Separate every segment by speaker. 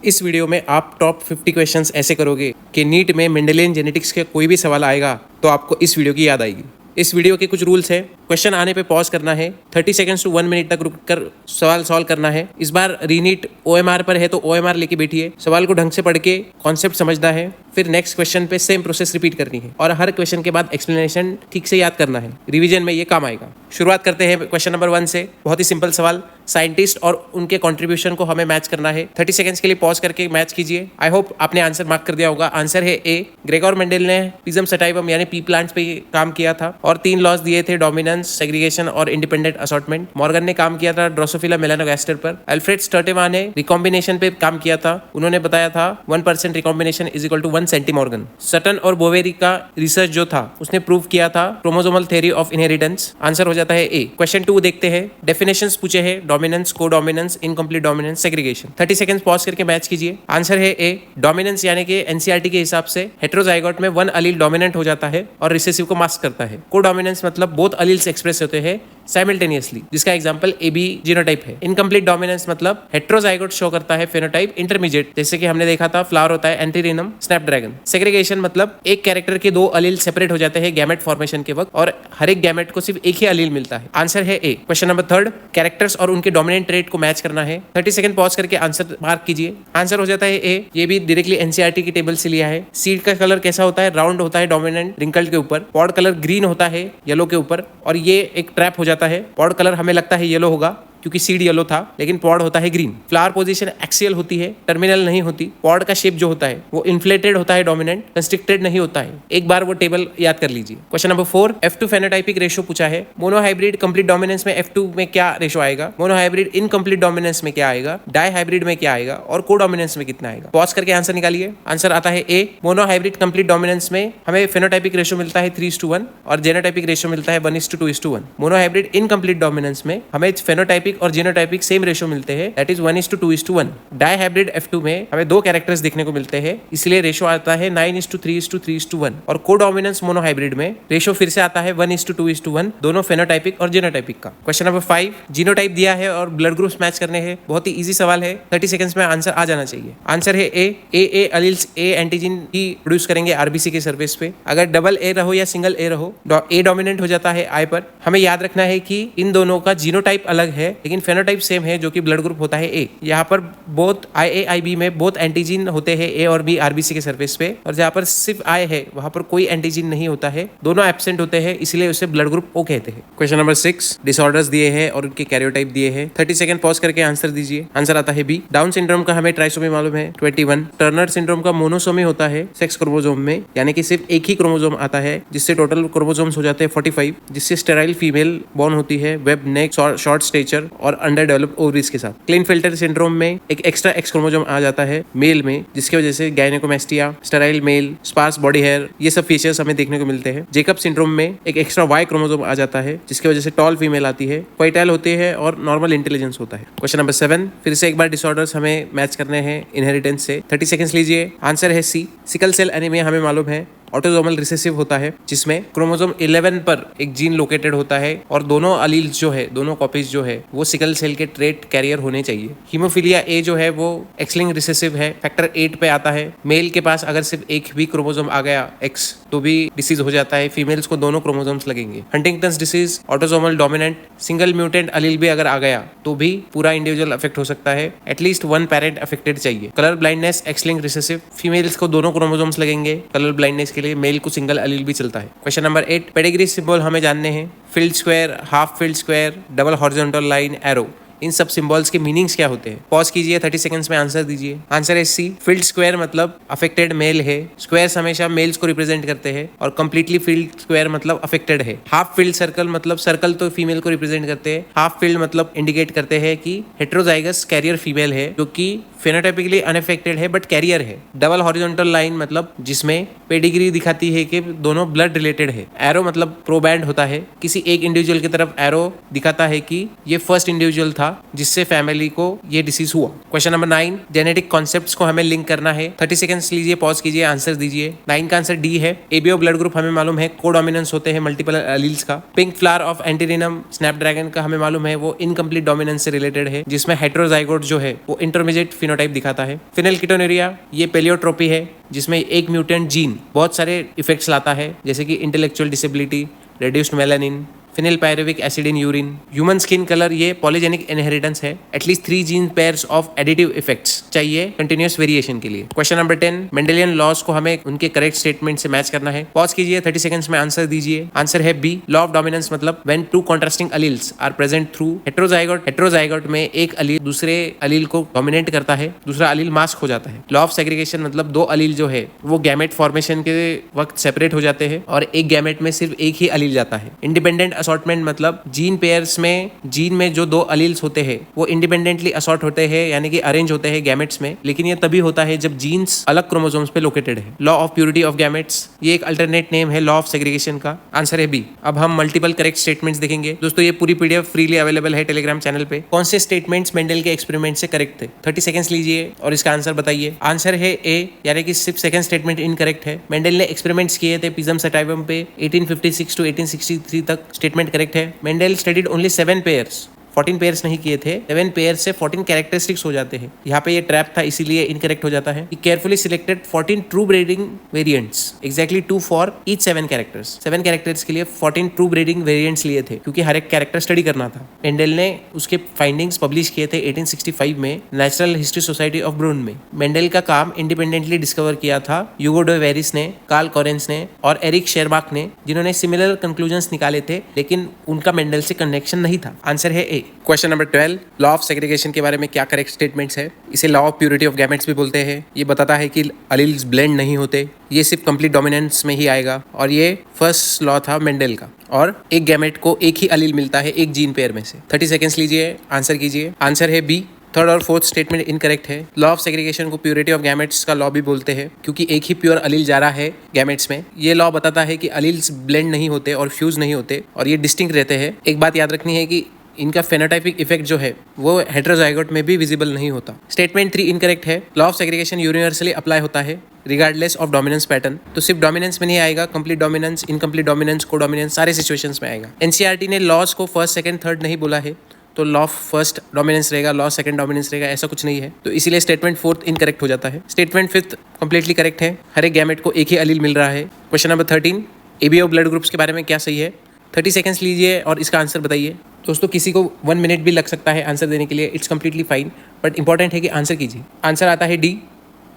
Speaker 1: इस वीडियो में आप टॉप 50 क्वेश्चंस ऐसे करोगे कि नीट में मेंडेलियन जेनेटिक्स के कोई भी सवाल आएगा तो आपको इस वीडियो की याद आएगी। इस वीडियो के कुछ रूल्स है। क्वेश्चन आने पे पॉज करना है, 30 सेकंड्स टू 1 मिनट तक रुक कर सवाल सॉल्व करना है। इस बार रीनीट OMR पर है तो OMR लेके बैठिए, सवाल को ढंग से पढ़ के कॉन्सेप्ट समझना है, फिर नेक्स्ट क्वेश्चन पे सेम प्रोसेस रिपीट करनी है और हर क्वेश्चन के बाद एक्सप्लेनेशन ठीक से याद करना है। रिवीजन में ये काम आएगा। शुरुआत करते हैं क्वेश्चन नंबर 1 से। बहुत ही सिंपल सवाल, साइंटिस्ट और उनके कंट्रीब्यूशन को हमें मैच करना है। 30 सेकंड्स के लिए पॉज करके मैच कीजिए। आई होप आपने आंसर मार्क कर दिया होगा। आंसर है ए। ग्रेगोर मेंडल ने पिज्म सटाइवम यानी पी प्लांट्स पे काम किया था और 3 लॉज दिए थे, डोमिनेंस, सेग्रीगेशन और इंडिपेंडेंट असॉर्टमेंट। मॉर्गन ने काम किया था ड्रोसोफिला मेलानोगास्टर पर। अल्फ्रेड स्टर्टेवा ने रिकॉम्बिनेशन पे काम किया था। उन्होंने बताया था 1% recombination is equal to 1 centimorgan. Sutton और बोवेरी का रिसर्च जो था उसने प्रूव किया था chromosomal theory of inheritance. Answer हो जाता है ए। क्वेश्चन 2 देखते हैं। डेफिनेशंस पूछे हैं, dominance, codominance, incomplete dominance, segregation. 30 seconds pause करके मैच कीजिए। आंसर है ए। डोमिनेंस यानी कि एनसीईआरटी के हिसाब से हेटेरोजाइगोट में 1 अलील डोमिनेंट हो जाता है और रिसेसिव को मास्क करता है। कोडोमिनेंस मतलब बोथ अलील्स एक्सप्रेस होते हैं साइमल्टेनियसली, जिसका एग्जांपल AB जीनोटाइप है। इनकम्प्लीट डोमिनेंस मतलब हेटेरोजाइगोट शो करता है फेनोटाइप इंटरमीडिएट, जैसे कि हमने देखा था फ्लावर होता है एंटीरिनम, स्नैपड्रैगन। सेग्रीगेशन मतलब एक कैरेक्टर के 2 अलील सेपरेट हो जाते हैं गैमेट फॉर्मेशन के वक्त और हर एक गैमेट को सिर्फ एक ही अलील मिलता है। आंसर है ए। क्वेश्चन नंबर 3, कैरेक्टर्स और उनके डोमिनेंट ट्रेट को मैच करना है। 30 सेकंड पॉज करके आंसर मार्क कीजिए। आंसर हो जाता है ए। ये भी डायरेक्टली एनसीईआरटी की टेबल से लिया है। सीड का कलर कैसा होता है? राउंड होता है डोमिनेंट रिंकल्ड के ऊपर। पॉड कलर ग्रीन होता है येलो के ऊपर और ये एक ट्रैप हो जाता है। पॉड कलर हमें लगता है येलो होगा क्योंकि सीड येलो था, लेकिन पॉड होता है ग्रीन। फ्लावर पोजीशन एक्सियल होती है, टर्मिनल नहीं होती। पॉड का शेप जो होता है वो इन्फ्लेटेड होता है, डोमिनेंट, कंस्ट्रिक्टेड नहीं होता है। एक बार वो टेबल याद कर लीजिए। Question number 4, F2 phenotypic ratio पूछा है। मोनोहाइब्रिड कंप्लीट डोमिनेंस में F2 में क्या रेशो आएगा? मोनोहाइब्रिड इनकम्प्लीट डोमिनेंस में क्या आएगा? डाईहाइब्रिड में क्या आएगा? और कोडोमिनेंस में कितना आएगा? पॉज करके आंसर निकालिए। आंसर आता है ए। मोनोहाइब्रिड कंप्लीट डोमिनेंस में हमें फेनोटाइपिक रेशो मिलता है 3:1 और जेनोटाइपिक रेशो मिलता है 1:2:1। मोनोहाइब्रिड इनकम्प्लीट डोमिनेंस में हमें फेनोटाइपिक और जेनोटाइपिक सेम रेशो मिलते हैं, दैट इज 1:2:1। डाईहाइब्रिड F2 में हमें 2 कैरेक्टर्स देखने को मिलते हैं, इसलिए रेशो आता है 9:3:3:1। और कोडोमिनेंस मोनोहाइब्रिड में रेशो फिर से आता है 1:2:1, दोनों फेनोटाइपिक और जेनोटाइपिक का। क्वेश्चन नंबर 5, जीनोटाइप दिया है और ब्लड ग्रुप्स मैच करने हैं। बहुत ही इजी सवाल है, 30 सेकंड्स में आंसर आ जाना चाहिए। आंसर है A. A alleles A antigen ही प्रोड्यूस करेंगे आरबीसी के सरफेस पे। अगर डबल ए रहो या सिंगल ए रहो, ए डोमिनेंट हो जाता है आई पर। हमें याद रखना है कि इन दोनों का जीनोटाइप अलग है लेकिन फेनोटाइप सेम है, जो कि ब्लड ग्रुप होता है ए। यहाँ पर बोथ IAIB में बोथ एंटीजन होते हैं ए और बी आरबीसी के सरफेस पे, और जहाँ पर सिर्फ आई है वहां पर कोई एंटीजन नहीं होता है, दोनों एब्सेंट होते हैं, इसलिए उसे ब्लड ग्रुप O कहते हैं। क्वेश्चन नंबर 6, डिसऑर्डर्स दिए हैं और उनके कैरियोटाइप दिए हैं। 30 सेकंड पॉज करके आंसर दीजिए। आंसर आता है बी। डाउन सिंड्रोम का हमें ट्राइसोमी मालूम है 21। टर्नर सिंड्रोम का मोनोसोमी होता है सेक्स क्रोमोसोम में, यानी कि सिर्फ एक ही क्रोमोसोम आता है, जिससे टोटल क्रोमोसोम्स हो जाते हैं 45, जिससे स्टेराइल फीमेल बॉर्न होती है, वेब नेक, शॉर्ट स्टेचर और अंडर डेवलप्ड ओवरीज के साथ। क्लिनफेल्टर सिंड्रोम में एक एक्स्ट्रा एक्स क्रोमोसोम आ जाता है मेल में, जिसकी वजह से gynaecomastia, sterile male, sparse body hair, ये सब फीचर्स हमें देखने को मिलते हैं। जेकब सिंड्रोम में एक एक्स्ट्रा वाई क्रोमोसोम आ जाता है, जिसकी वजह से टॉल फीमेल आती है, फर्टाइल होते हैं और नॉर्मल इंटेलिजेंस होता है। क्वेश्चन नंबर 7, फिर से एक बार डिसऑर्डर्स हमें मैच करने हैं इनहेरिटेंस से। 30 सेकंड्स लीजिए। आंसर है सी। सिकल सेल एनीमिया हमें मालूम है ऑटोसोमल रिसेसिव होता है, जिसमें क्रोमोसोम 11 पर एक जीन लोकेटेड होता है और दोनों अलील्स जो है, दोनों कॉपीज जो है वो सिकल सेल के ट्रेट कैरियर होने चाहिए। हीमोफीलिया ए जो है वो एक्स-लिंक्ड रिसेसिव है, फैक्टर 8 पे आता है। मेल के पास अगर सिर्फ एक भी क्रोमोसोम आ गया X तो भी डिसीज हो जाता है। फीमेल्स को दोनों क्रोमोसोम्स लगेंगे। Huntington's disease autosomal dominant, single mutant allele भी अगर आ गया तो भी पूरा इंडिविजुअल अफेक्ट हो सकता है, एटलीस्ट 1 पेरेंट अफेक्टेड चाहिए। Colour blindness x-linked recessive, females को दोनों क्रोमोसोम्स लगेंगे कलर ब्लाइंडनेस के लिए, मेल को सिंगल अलील भी चलता है। क्वेश्चन नंबर 8, पेडिग्री सिंबल हमें जानने हैं। Filled square, half filled square, double horizontal line, arrow, इन सब सिंबल्स के मीनिंग्स क्या होते हैं? पॉज कीजिए, 30 सेकंड्स में आंसर दीजिए। आंसर है सी। फील्ड स्क्वायर मतलब अफेक्टेड मेल है। स्क्वायर्स हमेशा मेल्स को रिप्रेजेंट करते हैं और कंप्लीटली फील्ड स्क्वायर मतलब अफेक्टेड है। हाफ फील्ड सर्कल मतलब सर्कल तो फीमेल को रिप्रेजेंट करते हैं, हाफ फील्ड मतलब इंडिकेट करते हैं कि हेटेरोजाइगस कैरियर फीमेल है, जो कि फेनोटाइपिकली अनअफेक्टेड है बट कैरियर है। डबल हॉरिजॉन्टल लाइन मतलब जिसमें पेडिग्री दिखाती है कि दोनों ब्लड रिलेटेड है। एरो मतलब प्रोबैंड होता है, किसी एक इंडिविजुअल की तरफ एरो दिखाता है कि ये फर्स्ट इंडिविजुअल था जिससे फैमिली को ये डिसीज हुआ। क्वेश्चन नंबर 9, जेनेटिक कॉन्सेप्ट्स को हमें लिंक करना है। 30 सेकंड्स लीजिए, पॉज कीजिए, आंसर दीजिए। 9 का आंसर डी है। एबीओ ब्लड ग्रुप हमें मालूम है कोडोमिनेंस होते हैं मल्टीपल अलील्स का। पिंक फ्लावर ऑफ एंटीरिनम स्नैपड्रैगन का हमें मालूम है वो इनकम्प्लीट डोमिनेंस से रिलेटेड है, जिसमें हेटेरोजाइगोट जो है वो इंटरमीडिएट फिनोटाइप दिखाता है। फिनाइलकीटोनुरिया ये पेलियोट्रोपी है जिसमें एक म्यूटेंट जीन बहुत सारे इफेक्ट्स लाता है, जैसे कि intellectual disability, reduced melanin, phenylpyruvic acid in urine. Human skin colour ये पॉलीजेनिक इनहेरिटेंस है। At least 3 gene pairs of additive effects चाहिए कंटिन्यूअस वेरिएशन के लिए। क्वेश्चन नंबर 10, मेंडेलियन लॉज को हमें उनके करेक्ट स्टेटमेंट से मैच करना है। पॉज कीजिए, 30 सेकंड्स में आंसर दीजिए। आंसर है बी, लॉ ऑफ डोमिनेंस मतलब when 2 contrasting alleles are present through heterozygote. Heterozygote में एक अलील दूसरे अलील को डोमिनेट करता है, दूसरा अलील मास्क हो जाता है। लॉ ऑफ सेग्रीगेशन मतलब 2 अलील जो है वो गैमेट फॉर्मेशन के वक्त सेपरेट हो जाते हैं और एक गैमेट में सिर्फ एक ही अलील जाता है। इंडिपेंडेंट असॉर्टमेंट मतलब जीन पेयर्स में जीन में जो 2 अलील्स होते हैं वो इंडिपेंडेंटली असॉर्ट होते हैं, यानी कि अरेंज होते हैं गैमेट्स में, लेकिन ये तभी होता है जब जीन्स अलग क्रोमोसोम्स पे लोकेटेड है। Law of purity of gametes ये एक अल्टरनेट नेम है लॉ ऑफ सेग्रीगेशन का। आंसर है बी। अब हम मल्टीपल करेक्ट स्टेटमेंट्स देखेंगे। दोस्तों ये पूरी पीडीएफ फ्रीली अवेलेबल है टेलीग्राम चैनल पे। कौन से स्टेटमेंट्स मेंडल के एक्सपेरिमेंट से करेक्ट थे? 30 सेकंड्स लीजिए और इसका आंसर बताइए। आंसर है ए, यानी कि सिर्फ सेकंड स्टेटमेंट इनकरेक्ट है। मेंडल ने एक्सपेरिमेंट्स किए थे पिज्म सटाइवम पे 1856 टू 1863 तक। स्टेटमेंट करेक्ट है। Mendel studied only 7 pairs, 14 pairs नहीं किए थे। 7 पेयर्स से 14 कैरेक्टरिस्टिक्स हो जाते हैं। यहाँ पे ये ट्रैप था, इसीलिए इनकरेक्ट हो जाता है। Carefully selected 14 true breeding variants, exactly 2 for each 7 characters. 7 characters के लिए 14 ट्रू ब्रीडिंग वेरिएंट्स लिए थे, क्योंकि हर एक कैरेक्टर स्टडी करना था। मेंडल ने उसके फाइंडिंग्स पब्लिश किए थे 1865 में नेचुरल हिस्ट्री सोसाइटी ऑफ ब्रून में। मेंडल का काम इंडिपेंडेंटली डिस्कवर किया था ह्यूगो डे वेरिस ने, कार्ल कॉरेंस ने और एरिक शेरबाक ने, जिन्होंने सिमिलर कंक्लूजन्स निकाले थे, लेकिन उनका मेंडल से कनेक्शन नहीं था। आंसर है A. Question number 12, law of segregation के बारे में क्या करेक्ट स्टेटमेंट्स है? इसे law of purity of gametes भी बोलते हैं। ये बताता है कि अलील्स ब्लेंड नहीं होते, ये सिर्फ कंप्लीट डोमिनेंस में ही आएगा, और ये फर्स्ट लॉ था मेंडल का। और एक गैमेट को एक ही अलील मिलता है एक जीन पेयर में से। 30 सेकंड्स लीजिए, आंसर कीजिए। आंसर है बी। थर्ड और फोर्थ स्टेटमेंट इनकरेक्ट है। लॉ ऑफ सेग्रीगेशन को प्यूरिटी ऑफ गैमेट्स का लॉ भी बोलते हैं, क्योंकि एक ही प्योर अलील जा रहा है गैमेट्स में। ये लॉ बताता है कि अलील्स ब्लेंड नहीं होते और फ्यूज नहीं होते, और ये डिस्टिंक्ट रहते हैं। एक बात याद रखनी है कि इनका फेनोटाइपिक इफेक्ट जो है वो हेट्रोजाइगोट में भी विजिबल नहीं होता। स्टेटमेंट 3 इनकरेक्ट है। Law of segregation universally apply होता है रिगार्डलेस ऑफ डोमिनेंस पैटर्न। तो सिर्फ डोमिनेंस में नहीं आएगा, कंप्लीट डोमिनेंस, इनकम्प्लीट डोमिनेंस, को डोमिनेंस, सारे सिचुएशंस में आएगा। एनसीईआरटी ने लॉज को फर्स्ट, सेकंड, थर्ड नहीं बोला है, तो लॉ फर्स्ट डोमिनेंस रहेगा, लॉ सेकंड डोमिनेंस रहेगा, ऐसा कुछ नहीं है। तो इसीलिए स्टेटमेंट 4 इनकरेक्ट हो जाता है। स्टेटमेंट 5 कंप्लीटली करेक्ट है। हर एक गैमेट को एक ही अलील मिल रहा है। Question number 13, ABO blood groups के बारे में क्या सही है? 30 सेकंड्स लीजिए और इसका आंसर बताइए। दोस्तों किसी को 1 मिनट भी लग सकता है आंसर देने के लिए, it's completely fine, but important है कि आंसर कीजिए। आंसर आता है डी।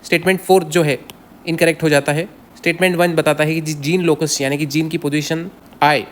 Speaker 1: स्टेटमेंट 4 जो है इनकरेक्ट हो जाता है। स्टेटमेंट 1 बताता है कि जीन लोकस यानी कि जीन की पोजीशन आई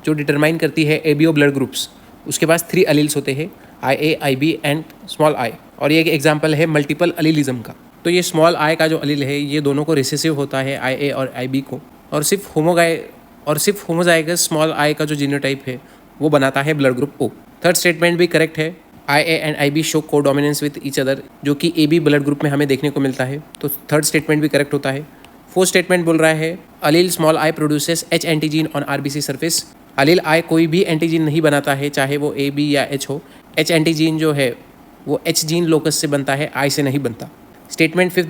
Speaker 1: जो डिटरमाइन करती है एबीओ ब्लड ग्रुप्स, उसके पास 3 अलील्स होते हैं, IA, IB and small I. और ये एक एग्जाम्पल है मल्टीपल अलीलिज्म का। तो ये स्मॉल आई का जो अलील है ये दोनों को रिसेसिव होता है, IA और IB को, और सिर्फ होमोजाइगस स्मॉल आई का जो जीनोटाइप है वो बनाता है blood group O। Third statement भी करेक्ट है। IA एंड IB शो को डोमिनेंस विद ईच अदर, जो कि AB ब्लड ग्रुप में हमें देखने को मिलता है। तो थर्ड स्टेटमेंट भी करेक्ट होता है। फोर्थ स्टेटमेंट बोल रहा है allele small I produces H antigen on RBC surface. Allele I कोई भी एंटीजीन नहीं बनाता है, चाहे वो AB या H हो। H एंटीजीन जो है वो H जीन लोकस से बनता है, I से नहीं बनता। स्टेटमेंट 5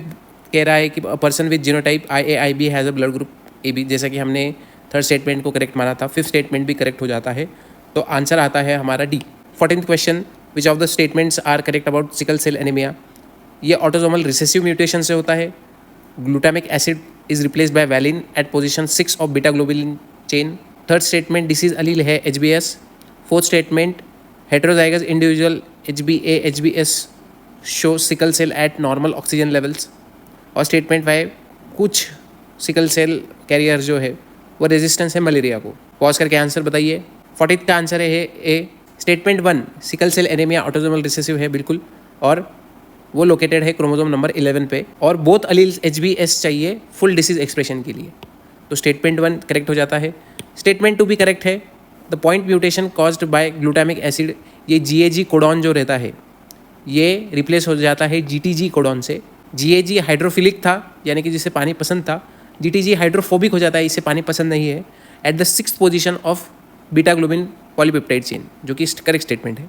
Speaker 1: कह रहा है कि person with genotype IA IB has a blood group AB, जैसा कि हमने थर्ड स्टेटमेंट को करेक्ट माना था। फिफ्थ स्टेटमेंट भी करेक्ट हो जाता है, तो आंसर आता है हमारा D. 14th question, which of the statements are correct about sickle cell anaemia? ये ऑटोसोमल रिसेसिव म्यूटेशन से होता है। Glutamic acid is replaced by valine at position 6 of beta globulin chain. Third statement disease allele है HBS। Fourth statement heterozygous individual HBA HBS show sickle cell at normal oxygen levels. और statement 5 कुछ sickle cell career जो है वो resistance है malaria को। Pause करके answer बताइए। 40th का आंसर है A. Statement 1 sickle cell anaemia autosomal recessive है बिल्कुल, और वो लोकेटेड है क्रोमोसोम नंबर 11 पे, और बोथ अलील्स HBS चाहिए फुल डिसीज एक्सप्रेशन के लिए। तो स्टेटमेंट 1 करेक्ट हो जाता है। स्टेटमेंट 2 भी करेक्ट है। The point mutation caused by glutamic acid, ये GAG कोडॉन जो रहता है ये रिप्लेस हो जाता है GTG कोडॉन से। GAG हाइड्रोफिलिक था, यानी कि जिसे पानी पसंद था। GTG हाइड्रोफोबिक हो जाता है, इसे पानी पसंद नहीं है, at the 6th position of beta globin polypeptide chain, जो कि करेक्ट स्टेटमेंट है।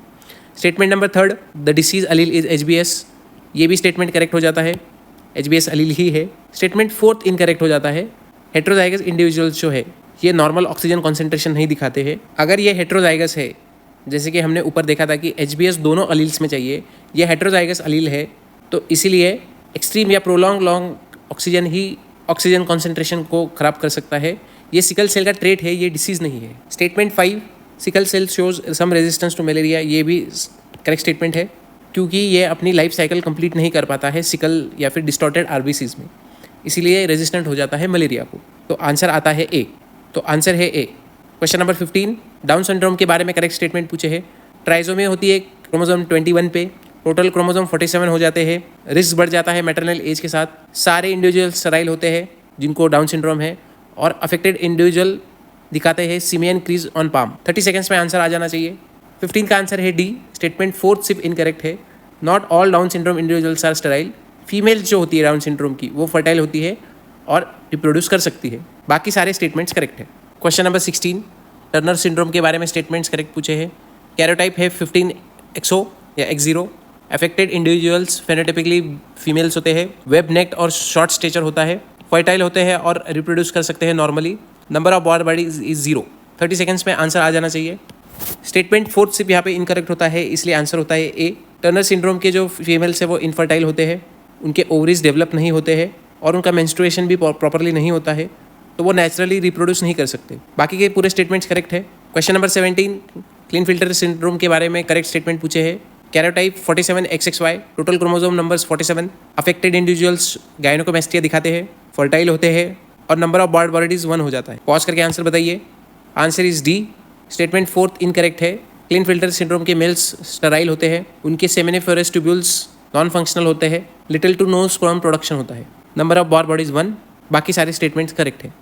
Speaker 1: Statement number 3 the disease Aleel is HBS, ये भी स्टेटमेंट करेक्ट हो जाता है, HBS अलील ही है। स्टेटमेंट 4 इनकरेक्ट हो जाता है। हेटेरोजाइगस इंडिविजुअल्स जो है ये नॉर्मल ऑक्सीजन कॉन्सेंट्रेशन नहीं दिखाते हैं। अगर ये हेटेरोजाइगस है, जैसे कि हमने ऊपर देखा था कि HBS दोनों अलील्स में चाहिए, ये हेटेरोजाइगस अलील है, तो इसीलिए एक्सट्रीम या प्रोलॉन्ग लॉन्ग ऑक्सीजन ही ऑक्सीजन कॉन्सेंट्रेशन को ख़राब कर सकता है। ये सिकल सेल का ट्रेट है, ये डिसीज़ नहीं है। Statement 5, sickle cell shows some resistance to malaria, ये भी करेक्ट स्टेटमेंट है क्योंकि ये अपनी लाइफ साइकिल कंप्लीट नहीं कर पाता है सिकल या फिर डिस्टॉर्टेड आरबीसीज में, इसीलिए रेजिस्टेंट हो जाता है मलेरिया को। तो आंसर आता है ए। तो आंसर है A. Question number 15, down syndrome के बारे में करेक्ट स्टेटमेंट पूछे है। ट्राइजोमी होती है क्रोमोसोम 21 पे, टोटल क्रोमोसोम 47 हो जाते हैं, रिस्क बढ़ जाता है मैटरनल एज के साथ, सारे इंडिविजुअल स्टराइल होते हैं जिनको डाउन सिंड्रोम है, और अफेक्टेड इंडिविजुअल दिखाते हैं simian crease on palm. 30 seconds में आंसर आ जाना चाहिए। 15 का आंसर है डी। स्टेटमेंट 4 सिर्फ इनकरेक्ट है। Not all Down syndrome individuals are sterile. Female जो होती है डाउन सिंड्रोम की वो फर्टाइल होती है और रिप्रोड्यूस कर सकती है। बाकी सारे स्टेटमेंट्स करेक्ट है। क्वेश्चन नंबर 16, टर्नर सिंड्रोम के बारे में स्टेटमेंट्स करेक्ट पूछे हैं। कैरोटाइप है 15XO या X0। Affected individuals phenotypically females होते हैं, वेब नेक्ड और शॉर्ट स्टेचर होता है, फर्टाइल होते हैं और रिप्रोड्यूस कर सकते हैं normally. Number of body is 0। 30 seconds में आंसर आ जाना चाहिए। स्टेटमेंट 4 सिर्फ यहाँ पे इनकरेक्ट होता है, इसलिए आंसर होता है ए। टर्नर सिंड्रोम के जो फीमेल्स है वो इनफर्टाइल होते हैं, उनके ओवरीज डेवलप नहीं होते हैं और उनका मेंस्ट्रुएशन भी प्रॉपरली नहीं होता है, तो वो नेचुरली रिप्रोड्यूस नहीं कर सकते। बाकी के पूरे स्टेटमेंट्स करेक्ट है। क्वेश्चन नंबर 17, क्लीनफिल्टर सिंड्रोम के बारे में करेक्ट स्टेटमेंट पूछे हैं। Karyotype 47XXY, total chromosome numbers 47, affected individuals gynaecomastia दिखाते हैं, फर्टाइल होते हैं और नंबर ऑफ बॉडीज 1 हो जाता है। पॉज करके आंसर बताइए। Answer is D. Statement 4 incorrect है। क्लीनफिल्टर सिंड्रोम के मेल्स स्टराइल होते हैं, उनके सेमिनिफेरस ट्यूब्यूल्स नॉन फंक्शनल होते हैं, little to no sperm production होता है, नंबर ऑफ बॉडीज 1। बाकी सारे स्टेटमेंट्स करेक्ट है।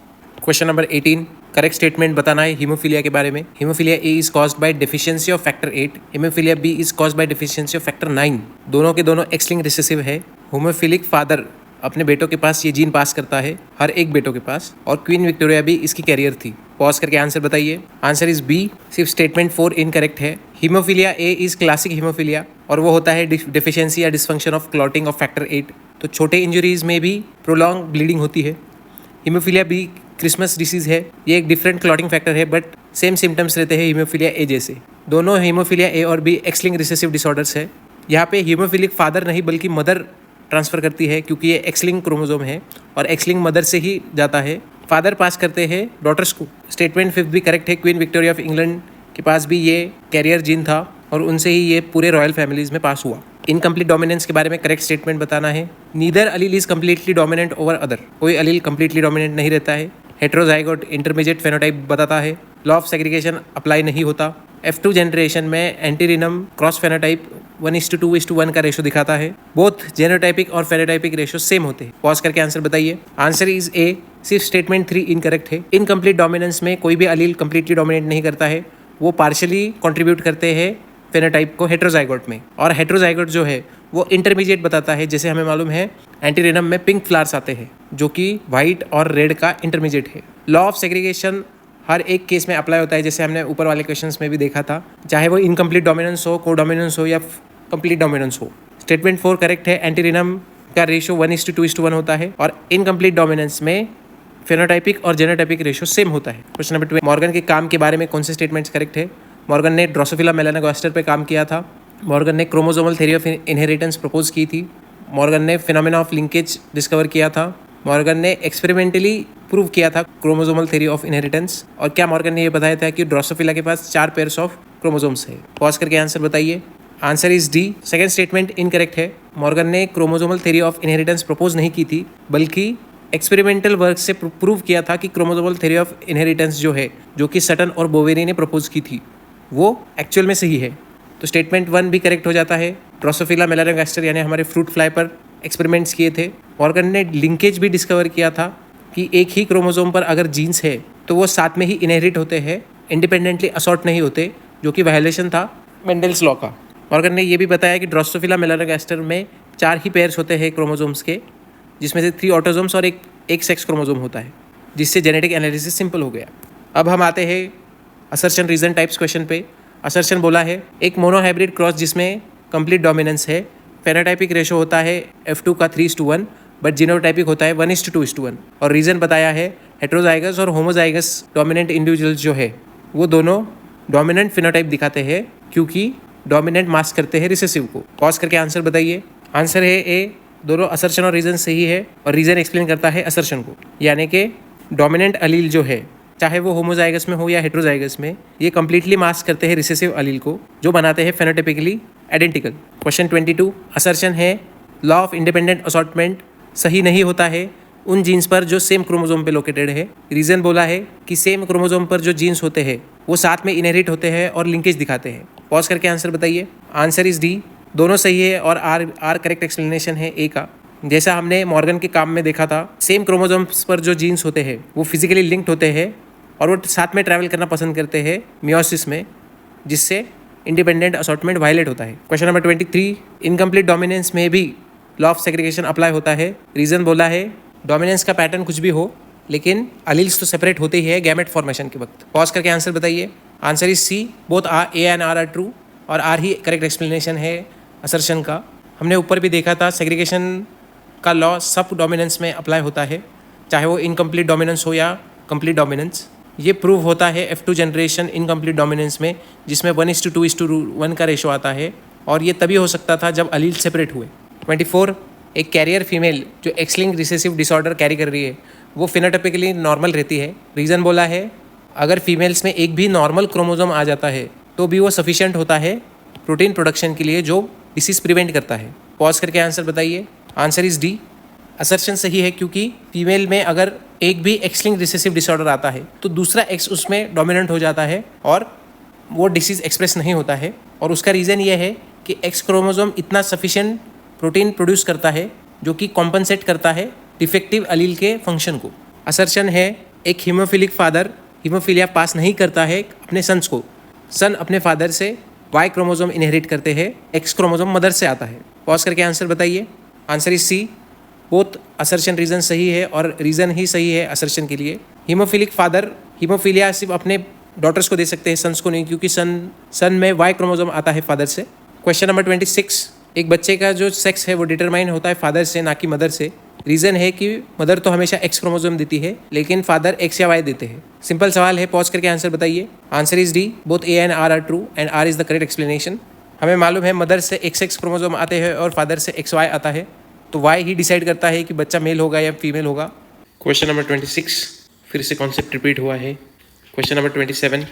Speaker 1: क्वेश्चन नंबर 18, करेक्ट स्टेटमेंट बताना है हीमोफीलिया के बारे में। Haemophilia A is caused by deficiency of factor 8, haemophilia B is caused by deficiency of factor 9। दोनों के दोनों एक्स-लिंक्ड रिसेसिव है। होमोफिलिक फादर अपने बेटों के पास ये जीन पास करता है, हर एक बेटों के पास, और क्वीन विक्टोरिया भी इसकी कैरियर थी। पॉज करके आंसर बताइए। Answer is B. सिर्फ स्टेटमेंट 4 इनकरेक्ट है। Haemophilia A is classic haemophilia और वो होता है डेफिशिएंसी या dysfunction of clotting of factor 8। तो छोटे इंजरीज में भी प्रोलॉन्ग ब्लीडिंग होती है। हीमोफीलिया बी क्रिसमस डिसीज है, ये एक डिफरेंट क्लॉटिंग फैक्टर है बट सेम सिम्टम्स रहते हैं हीमोफीलिया ए जैसे। दोनों हीमोफीलिया ए और बी एक्स-लिंक्ड रिसेसिव डिसऑर्डर्स है। यहाँ पे हीमोफिलिक फादर नहीं बल्कि मदर ट्रांसफ़र करती है क्योंकि ये एक्स-लिंक्ड क्रोमोसोम है और एक्स-लिंक्ड मदर से ही जाता है। फादर पास करते हैं डॉटर्स को। स्टेटमेंट 5 भी करेक्ट है। क्वीन विक्टोरिया ऑफ इंग्लैंड के पास भी ये कैरियर जीन था और उनसे ही ये पूरे रॉयल फैमिलीज में पास हुआ। इनकम्प्लीट डोमिनेंस के बारे में करेक्ट स्टेटमेंट बताना है। Neither Aleel is completely dominant over other, कोई अलील कम्प्लीटली डोमिनेंट नहीं रहता है। हेट्रोजाइगोट इंटरमीडिएट फेनोटाइप बताता है। लॉ ऑफ सेग्रीगेशन अप्लाई नहीं होता। F2 जनरेशन में एंटीरिनम क्रॉस फेनोटाइप 1:2:1 का रेशो दिखाता है। बोथ जेनोटाइपिक और फेनोटाइपिक रेशो सेम होते हैं। पॉज करके आंसर बताइए। Answer is a. सिर्फ स्टेटमेंट 3 इनकरेक्ट है। इनकम्प्लीट डोमिनेंस में कोई भी अलील कंप्लीटली डोमिनेट नहीं करता है, वो पार्शियली कंट्रीब्यूट करते हैं फेनोटाइप को हेट्रोजाइगोट में, और हेट्रोजाइगोट जो है वो इंटरमीडिएट बताता है। जैसे हमें मालूम है एंटीरिनम में पिंक फ्लावर्स आते हैं जो कि वाइट और रेड का इंटरमीडिएट है। लॉ ऑफ सेग्रीगेशन हर एक केस में अप्लाई होता है, जैसे हमने ऊपर वाले क्वेश्चंस में भी देखा था, चाहे वो इनकम्प्लीट डोमिनेंस हो, को डोमिनेंस हो या कंप्लीट डोमिनेंस हो। स्टेटमेंट 4 करेक्ट है। एंटीरिनम का रेशो 1:2:1 होता है और इनकम्प्लीट डोमिनेंस में फेनोटाइपिक और जेनोटाइपिक रेशो सेम होता है। क्वेश्चन नंबर 2, मॉर्गन के काम के बारे में कौन से स्टेटमेंट्स करेक्ट है। मॉर्गन ने ड्रोसोफिला मेलानोगास्टर पे काम किया था। मॉर्गन ने chromosomal theory of inheritance propose की थी। मॉर्गन ने फिनोमेना ऑफ लिंकेज डिस्कवर किया था। मॉर्गन ने एक्सपेरिमेंटली प्रूव किया था क्रोमोसोमल थ्योरी ऑफ इनहेरिटेंस। और क्या मॉर्गन ने ये बताया था कि ड्रोसोफिला के पास 4 पेयर्स ऑफ क्रोमोसोम्स है। पॉज करके आंसर बताइए। Answer is D. Second statement incorrect है। मॉर्गन ने chromosomal theory of inheritance propose नहीं की थी, बल्कि एक्सपेरिमेंटल वर्क से प्रूव किया था कि क्रोमोसोमल थ्योरी ऑफ इनहेरिटेंस जो है, जो कि सटन और बोवेरी ने प्रपोज की थी, वो एक्चुअल में सही है। तो स्टेटमेंट 1 भी करेक्ट हो जाता है। ड्रोसोफिला मेलानोगास्टर यानी हमारे फ्रूट फ्लाई पर एक्सपेरिमेंट्स किए थे। मॉर्गन ने लिंकेज भी डिस्कवर किया था कि एक ही क्रोमोसोम पर अगर जीन्स है तो वो साथ में ही इनहेरिट होते हैं, इंडिपेंडेंटली असॉर्ट नहीं होते, जो कि वायलेशन था मेंडल्स लॉ का। मॉर्गन ने ये भी बताया कि ड्रोसोफिला मेलानोगास्टर में 4 ही पेयर्स होते हैं क्रोमोसोम्स के, जिसमें से 3 ऑटोसोम्स और एक सेक्स क्रोमोसोम होता है, जिससे जेनेटिक एनालिसिस सिंपल हो गया। अब हम आते हैं असर्शन रीजन टाइप्स क्वेश्चन पे। असर्शन बोला है एक मोनोहाइब्रिड क्रॉस जिसमें कंप्लीट डोमिनेंस है, फेनोटाइपिक रेशो होता है F2 का 3:1, बट जीनोटाइपिक होता है 1:2:1। और रीज़न बताया है हेट्रोजाइगस और होमोजाइगस डोमिनेंट इंडिविजुअल्स जो है वो दोनों डोमिनेंट फिनोटाइप दिखाते हैं क्योंकि डोमिनेंट मास्क करते हैं रिसेसिव को। पॉज करके आंसर बताइए। आंसर है ए, दोनों असर्शन और रीजन सही है, और रीजन एक्सप्लेन करता है असर्शन को, यानी कि डोमिनेंट अलील जो है, चाहे वो होमोजाइगस में हो या हेट्रोजाइगस में, ये कंप्लीटली मास्क करते हैं रिसेसिव अलील को, जो बनाते हैं फेनोटाइपिकली आइडेंटिकल। क्वेश्चन 22 असर्शन है लॉ ऑफ इंडिपेंडेंट असॉर्टमेंट सही नहीं होता है उन जीन्स पर जो सेम क्रोमोसोम पे लोकेटेड है। रीजन बोला है कि सेम क्रोमोसोम पर जो जीन्स होते हैं वो साथ में इनहेरिट होते हैं और लिंकेज दिखाते हैं। पॉज करके आंसर बताइए। आंसर इज डी, दोनों सही है और आर करेक्ट एक्सप्लेनेशन है ए का। जैसा हमने मॉर्गन के काम में देखा था, सेम क्रोमोसोम्स पर जो जीन्स होते हैं वो फिजिकली लिंक्ड होते हैं और वो साथ में ट्रैवल करना पसंद करते हैं मियोसिस में, जिससे इंडिपेंडेंट असॉर्टमेंट वायलेट होता है। क्वेश्चन नंबर 23 इनकम्प्लीट डोमिनेंस में भी लॉ ऑफ सेग्रीगेशन अप्लाई होता है। रीजन बोला है डोमिनेंस का पैटर्न कुछ भी हो, लेकिन अलील्स तो सेपरेट होते ही है गैमेट फॉर्मेशन के वक्त। पॉज करके आंसर बताइए। Answer is C, both R A and R true, और आर ही करेक्ट एक्सप्लेनेशन है असर्शन का। हमने ऊपर भी देखा था सेग्रीगेशन का लॉ सब डोमिनेंस में अप्लाई होता है, चाहे वो इनकम्प्लीट डोमिनेंस हो या कंप्लीट डोमिनेंस। ये प्रूव होता है F2 जनरेशन इनकम्प्लीट डोमिनेंस में, जिसमें 1:2:1 का रेशो आता है, और ये तभी हो सकता था जब अलील सेपरेट हुए। 24 एक कैरियर फीमेल जो एक्स-लिंक्ड रिसेसिव डिसऑर्डर कैरी कर रही है वो फिनोटाइपिकली नॉर्मल रहती है। रीज़न बोला है अगर फीमेल्स में एक भी नॉर्मल क्रोमोसोम आ जाता है तो भी वो सफिशिएंट होता है प्रोटीन प्रोडक्शन के लिए, जो डिसीज प्रिवेंट करता है। पॉज करके आंसर बताइए। आंसर इज डी, असर्शन सही है, क्योंकि फीमेल में अगर एक भी एक्स-लिंक्ड रिसेसिव डिसऑर्डर आता है तो दूसरा एक्स उसमें डोमिनेंट हो जाता है और वो डिसीज एक्सप्रेस नहीं होता है। और उसका रीज़न ये है कि एक्स क्रोमोसोम इतना सफिशिएंट प्रोटीन प्रोड्यूस करता है जो कि कॉम्पनसेट करता है डिफेक्टिव अलील के फंक्शन को। असर्शन है एक हीमोफिलिक फादर हीमोफिलिया पास नहीं करता है अपने सन्स को, सन अपने फादर से वाई क्रोमोसोम इनहेरिट करते हैं, एक्स क्रोमोसोम मदर से आता है। पॉज करके आंसर बताइए। Answer is C, both assertion reason सही है और रीजन ही सही है असर्शन के लिए। हीमोफिलिक फादर हीमोफिलिया सिर्फ अपने डॉटर्स को दे सकते हैं, सन्स को नहीं, क्योंकि सन में वाई क्रोमोसोम आता है फादर से। क्वेश्चन नंबर 26 एक बच्चे का जो सेक्स है वो डिटरमाइन होता है फादर से, ना कि मदर से। रीज़न है कि मदर तो हमेशा एक्स क्रोमोसोम देती है, लेकिन फादर एक्स या वाई देते हैं। सिंपल सवाल है, पॉज करके आंसर बताइए। Answer is D, both A and R true and R is the correct explanation. हमें मालूम है मदर से एक्स क्रोमोसोम आते हैं और फादर से एक्स वाई आता है, तो वाई ही डिसाइड करता है कि बच्चा मेल होगा या फीमेल होगा। क्वेश्चन नंबर 26 फिर से कॉन्सेप्ट रिपीट हुआ है। Question number 27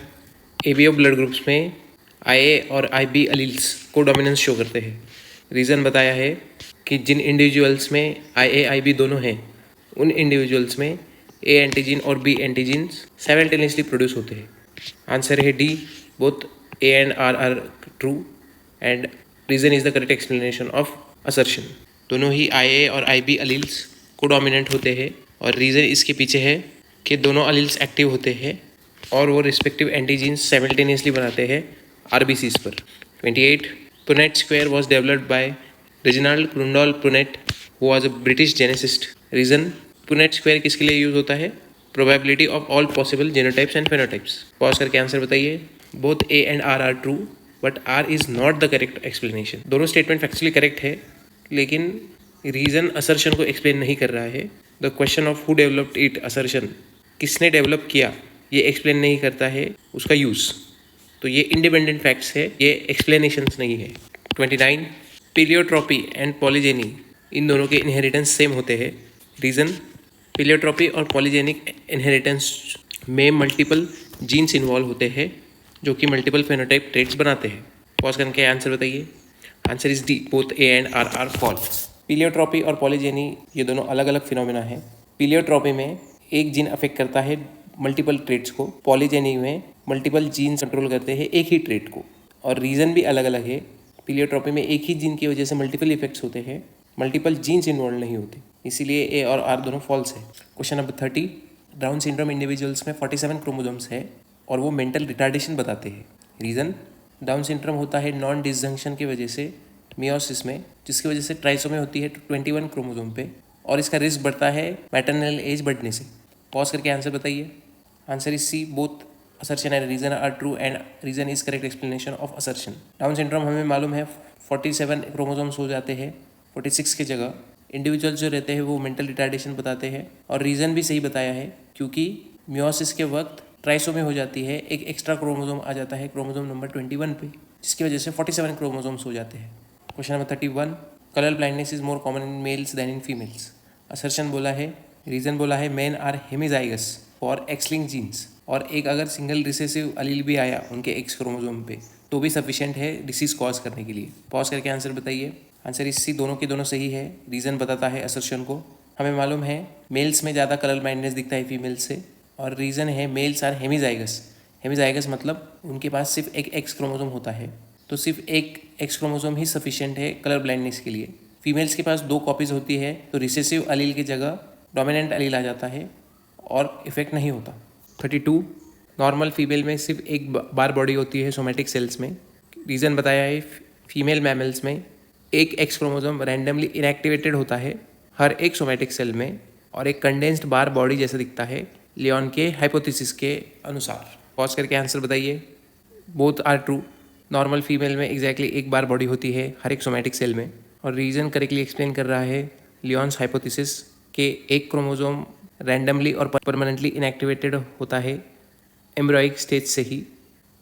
Speaker 1: ABO blood groups में IA और IB अलील्स को डोमिनेंस शो करते हैं। रीज़न बताया है कि जिन इंडिविजुअल्स में IA IB दोनों हैं उन इंडिविजुअल्स में A एंटीजन और B एंटीजन साइमल्टेनियसली प्रोड्यूस होते हैं। आंसर है D, both A and R are true and reason is the correct explanation of assertion. दोनों ही IA और IB अलील्स को डोमिनेंट होते हैं और रीज़न इसके पीछे है कि दोनों अलील्स एक्टिव होते हैं और वो रिस्पेक्टिव एंटीजीन्स साइमल्टेनियसली बनाते हैं RBCs पर। 28 Punnett square was developed by Reginald Rundle Punnett, who was a British geneticist. Reason Punnett square किसके लिए यूज होता है? Probability of all possible genotypes and phenotypes. Pause करके आंसर बताइए। Both A and R are true, but R is not the correct explanation. दोनों statement factually correct है, लेकिन reason assertion को एक्सप्लेन नहीं कर रहा है। The question of who developed it, assertion किसने डेवलप किया, ये एक्सप्लेन नहीं करता है उसका यूज़। तो ये इंडिपेंडेंट फैक्ट्स है, ये एक्सप्लेनेशंस नहीं है। 29 पीलियोट्रॉपी एंड पॉलीजेनी इन दोनों के इनहेरिटेंस सेम होते हैं। रीज़न पीलियोट्रॉपी और पॉलीजेनिक इनहेरिटेंस में मल्टीपल जीन्स इन्वॉल्व होते हैं जो कि मल्टीपल फेनोटाइप ट्रेट्स बनाते हैं। पॉज करके आंसर बताइए। Answer is D, both A and R are false. Pleiotropy और पॉलीजेनी ये दोनों अलग अलग फिनोमिना है। पीलियोट्रॉपी में एक जीन अफेक्ट करता है मल्टीपल ट्रेट्स को, पॉलीजेनी में मल्टीपल जीन्स कंट्रोल करते हैं एक ही ट्रेट को, और रीज़न भी अलग अलग है। पीलियोट्रॉपी में एक ही जीन की वजह से मल्टीपल इफेक्ट्स होते हैं, मल्टीपल जीन्स इन्वॉल्व नहीं होते, इसीलिए ए और आर दोनों फॉल्स है। Question number 30 down syndrome individuals में 47 क्रोमोसोम्स है और वो मेंटल रिटार्डेशन बताते हैं। रीज़न डाउन सिंड्रोम होता है नॉन डिसजंक्शन की वजह से मियोसिस में, जिसकी वजह से ट्राइसोमी होती है 21 क्रोमोसोम पे, और इसका रिस्क बढ़ता है मैटरनल एज बढ़ने से। पॉज करके आंसर बताइए। Answer is C, both assertion and reason are true and reason is correct explanation of assertion. Down syndrome हमें मालूम है 47 क्रोमोसोम्स हो जाते हैं 46 की जगह। इंडिविजुअल्स जो रहते हैं वो मेंटल रिटार्डेशन बताते हैं, और रीज़न भी सही बताया है क्योंकि मियोसिस के वक्त ट्राइसोमी हो जाती है, एक एक्स्ट्रा क्रोमोसोम आ जाता है क्रोमोसोम नंबर 21 पे, जिसकी वजह से 47 क्रोमोसोम्स हो जाते हैं। Question number 31 colour blindness is more common in males than in females. Assertion बोला है, रीजन बोला है men are hemizygous for X linked genes, और एक अगर सिंगल रिसेसिव अलील भी आया उनके एक्स क्रोमोसोम पे तो भी सफिशिएंट है डिसीज कॉज करने के लिए। पॉज करके आंसर बताइए। आंसर इस सी दोनों के दोनों सही है। रीज़न बताता है असर्शन को। हमें मालूम है मेल्स में ज़्यादा कलर ब्लाइंडनेस दिखता है फीमेल्स से, और रीज़न है मेल्स आर हेमिजाइगस। हेमिजाइगस मतलब उनके पास सिर्फ एक एक्स क्रोमोसोम होता है, तो सिर्फ एक एक्स क्रोमोसोम ही सफिशिएंट है कलर ब्लाइंडनेस के लिए। फीमेल्स के पास 2 कॉपीज होती है, तो रिसेसिव अलील की जगह डोमिनेंट अलील आ जाता है और इफेक्ट नहीं होता। 32 नॉर्मल फीमेल में सिर्फ एक बार बॉडी होती है सोमेटिक सेल्स में। रीज़न बताया है फीमेल मैमल्स में एक एक्स क्रोमोसोम रैंडमली इनएक्टिवेटेड होता है हर एक सोमेटिक सेल में, और एक कंडेंस्ड बार बॉडी जैसा दिखता है लियोन के हाइपोथेसिस के अनुसार। पॉज करके आंसर बताइए। Both are true. Normal female में एग्जैक्टली एक बार बॉडी होती है हर एक सोमेटिक सेल में, और रीज़न करेक्टली एक्सप्लेन कर रहा है लियोन्स हाइपोथेसिस के एक क्रोमोसोम रैंडमली और परमानेंटली इनएक्टिवेटेड होता है एम्ब्रॉइक स्टेज से ही।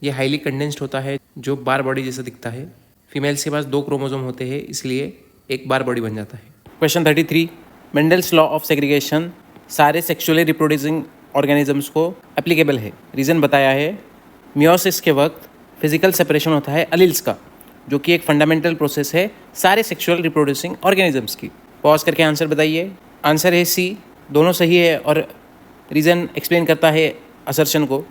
Speaker 1: ये हाईली कंडेंस्ड होता है जो बार बॉडी जैसा दिखता है। फीमेल्स के पास 2 क्रोमोसोम होते हैं, इसलिए एक बार बॉडी बन जाता है। Question 33 Mendel's law of segregation सारे सेक्सुअली रिप्रोड्यूसिंग ऑर्गेनिजम्स को एप्लीकेबल है। रीज़न बताया है मियोसिस के वक्त फिजिकल सेपरेशन होता है अलील्स का, जो कि एक फंडामेंटल प्रोसेस है सारे सेक्सुअल रिप्रोड्यूसिंग ऑर्गेनिजम्स की। पॉज करके आंसर बताइए। आंसर है सी दोनों सही है, और रीज़न एक्सप्लेन करता है असर्शन को।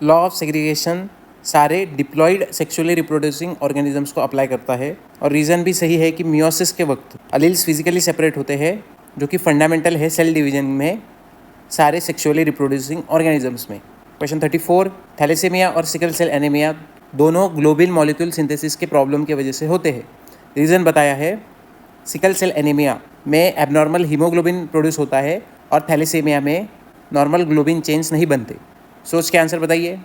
Speaker 1: लॉ ऑफ सेग्रीगेशन सारे डिप्लॉयड सेक्सुअली रिप्रोड्यूसिंग ऑर्गेनिजम्स को अप्लाई करता है, और रीज़न भी सही है कि मियोसिस के वक्त अलील्स फिजिकली सेपरेट होते हैं, जो कि फंडामेंटल है सेल डिवीजन में सारे सेक्सुअली रिप्रोड्यूसिंग ऑर्गेनिजम्स में। क्वेश्चन 34 थैलेसीमिया और सिकल सेल एनीमिया दोनों ग्लोबिन मॉलिक्यूल सिंथेसिस के प्रॉब्लम की वजह से होते हैं। रीज़न बताया है सिकल सेल एनीमिया में एबनॉर्मल हीमोग्लोबिन प्रोड्यूस होता है, और थैलेसीमिया में नॉर्मल ग्लोबिन चेन्स नहीं बनते। सोच के आंसर बताइए।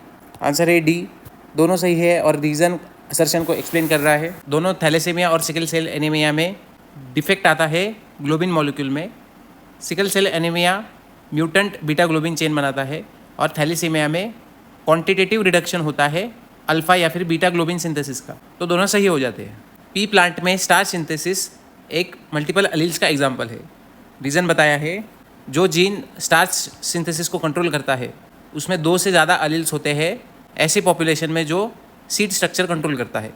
Speaker 1: आंसर है डी दोनों सही है, और रीज़न असर्शन को एक्सप्लेन कर रहा है। दोनों थैलेसीमिया और सिकल सेल एनीमिया में डिफेक्ट आता है ग्लोबिन मॉलिक्यूल में। Sickle cell anaemia mutant beta globin chain बनाता है, और थैलेसीमिया में क्वांटिटेटिव रिडक्शन होता है अल्फा या फिर बीटा ग्लोबिन सिंथेसिस का, तो दोनों सही हो जाते हैं। पी प्लांट में स्टार्च सिंथेसिस एक मल्टीपल अलील्स का एग्जाम्पल है। रीज़न बताया है जो जीन स्टार्च सिंथेसिस को कंट्रोल करता है उसमें 2 से ज़्यादा अलील्स होते हैं ऐसी पॉपुलेशन में जो सीड स्ट्रक्चर कंट्रोल करता है।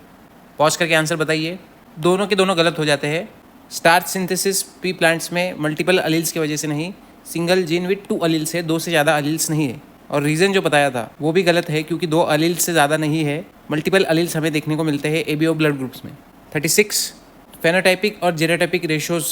Speaker 1: पॉज करके आंसर बताइए। दोनों के दोनों गलत हो जाते हैं। स्टार्च सिंथेसिस पी प्लांट्स में मल्टीपल अलील्स की वजह से नहीं, सिंगल जीन विथ 2 अलील्स है, 2 से ज़्यादा अलील्स नहीं है। और रीज़न जो बताया था वो भी गलत है, क्योंकि 2 अलील्स से ज़्यादा नहीं है, मल्टीपल अलील्स हमें देखने को मिलते हैं एबीओ ब्लड ग्रुप्स में। 36 फेनोटाइपिक और जेनोटाइपिक रेशियोज